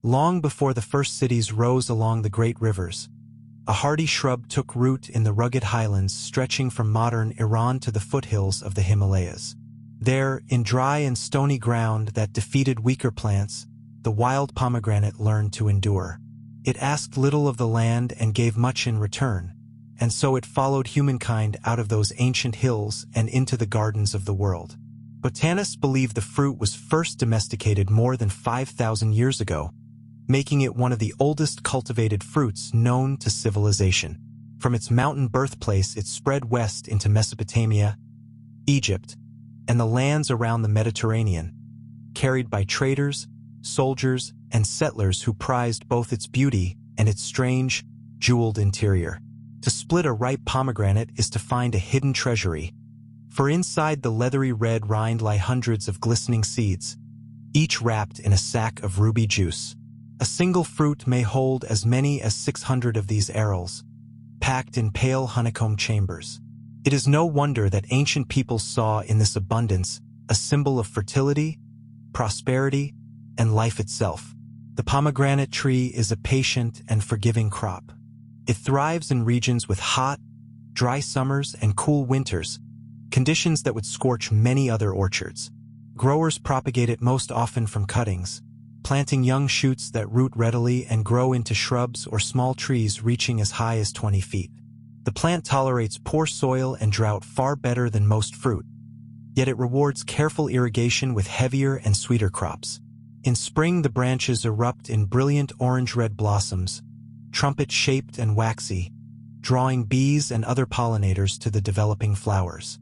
Long before the first cities rose along the great rivers, a hardy shrub took root in the rugged highlands stretching from modern Iran to the foothills of the Himalayas. There, in dry and stony ground that defeated weaker plants, the wild pomegranate learned to endure. It asked little of the land and gave much in return, and so it followed humankind out of those ancient hills and into the gardens of the world. Botanists believe the fruit was first domesticated more than 5,000 years ago, making it one of the oldest cultivated fruits known to civilization. From its mountain birthplace, it spread west into Mesopotamia, Egypt, and the lands around the Mediterranean, carried by traders, soldiers, and settlers who prized both its beauty and its strange, jeweled interior. To split a ripe pomegranate is to find a hidden treasury, for inside the leathery red rind lie hundreds of glistening seeds, each wrapped in a sack of ruby juice. A single fruit may hold as many as 600 of these arils, packed in pale honeycomb chambers. It is no wonder that ancient peoples saw in this abundance a symbol of fertility, prosperity, and life itself. The pomegranate tree is a patient and forgiving crop. It thrives in regions with hot, dry summers and cool winters, conditions that would scorch many other orchards. Growers propagate it most often from cuttings, planting young shoots that root readily and grow into shrubs or small trees reaching as high as 20 feet. The plant tolerates poor soil and drought far better than most fruit, yet it rewards careful irrigation with heavier and sweeter crops. In spring, the branches erupt in brilliant orange-red blossoms, trumpet-shaped and waxy, drawing bees and other pollinators to the developing flowers.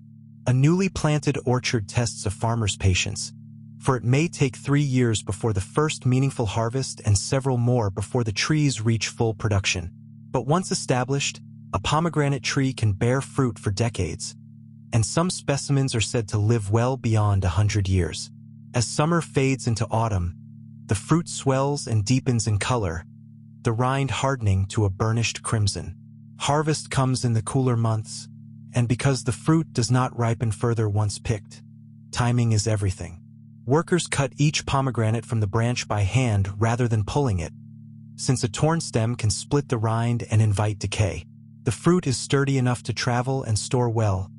A newly planted orchard tests a farmer's patience, for it may take 3 years before the first meaningful harvest and several more before the trees reach full production. But once established, a pomegranate tree can bear fruit for decades, and some specimens are said to live well beyond 100 years. As summer fades into autumn, the fruit swells and deepens in color, the rind hardening to a burnished crimson. Harvest comes in the cooler months, and because the fruit does not ripen further once picked, timing is everything. Workers cut each pomegranate from the branch by hand rather than pulling it, since a torn stem can split the rind and invite decay. The fruit is sturdy enough to travel and store well,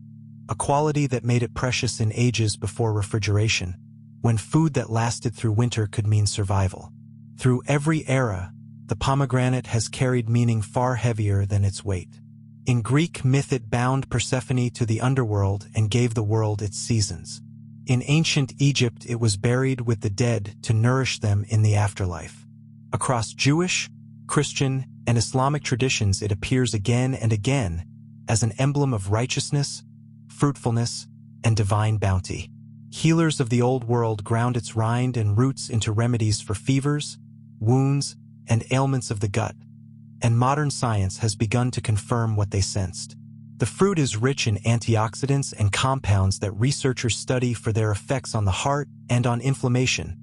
a quality that made it precious in ages before refrigeration, when food that lasted through winter could mean survival. Through every era, the pomegranate has carried meaning far heavier than its weight. In Greek myth, it bound Persephone to the underworld and gave the world its seasons. In ancient Egypt, it was buried with the dead to nourish them in the afterlife. Across Jewish, Christian, and Islamic traditions, it appears again and again as an emblem of righteousness, fruitfulness, and divine bounty. Healers of the old world ground its rind and roots into remedies for fevers, wounds, and ailments of the gut, and modern science has begun to confirm what they sensed. The fruit is rich in antioxidants and compounds that researchers study for their effects on the heart and on inflammation,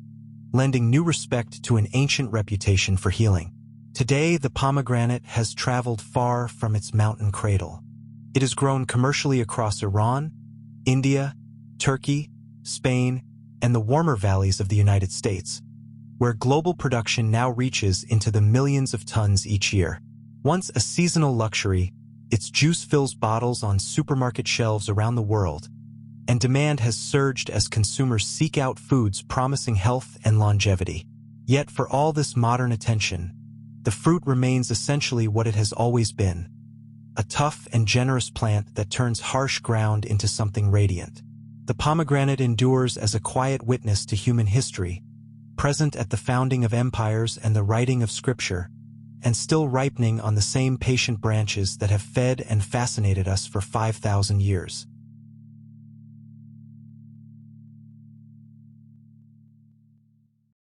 lending new respect to an ancient reputation for healing. Today, the pomegranate has traveled far from its mountain cradle. It is grown commercially across Iran, India, Turkey, Spain, and the warmer valleys of the United States, where global production now reaches into the millions of tons each year. Once a seasonal luxury, its juice fills bottles on supermarket shelves around the world, and demand has surged as consumers seek out foods promising health and longevity. Yet for all this modern attention, the fruit remains essentially what it has always been, a tough and generous plant that turns harsh ground into something radiant. The pomegranate endures as a quiet witness to human history, present at the founding of empires and the writing of scripture, and still ripening on the same patient branches that have fed and fascinated us for 5,000 years.